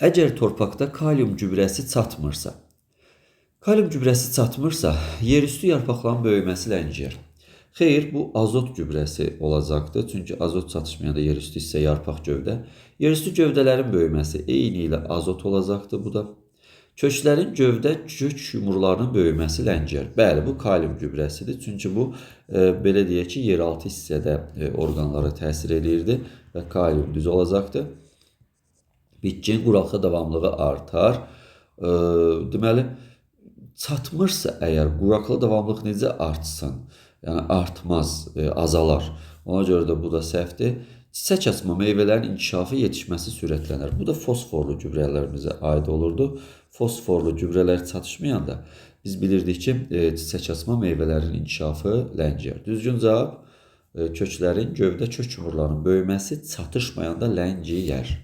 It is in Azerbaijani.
Əgər torpaqda kalium gübrəsi çatmırsa, yerüstü yarpaqların böyüməsi ləngiyər. Xeyr, bu azot gübrəsi olacaqdır. Çünki azot çatışmayanda yerüstü hissə yarpaq gövdə. Yerüstü gövdələrin böyüməsi eyni ilə azot olacaqdır. Bu da köklərin gövdə kök yumrularının böyüməsi ləngiyər. Bəli, bu kalium gübrəsidir. Çünki bu belə deyək ki, yeraltı hissədə orqanlara təsir edirdi və kalium düz olacaqdır. Bitkinin quraqlıq davamlılığı artar. Deməli, çatmırsa əgər quraqlıq davamlılıq necə artsın? Yəni artmaz, azalar. Ona görə də bu da səhvdir. Çiçək açma meyvələrin inkişafı, yetişməsi sürətlənər. Bu da fosforlu gübrələrimizə aid olurdu. Fosforlu gübrələr çatışmayanda biz bilirdik ki, çiçək açma meyvələrin inkişafı ləngiyər. Düzgün cavab köklərin gövdə kök yumrularının böyüməsi çatışmayanda ləngiyər.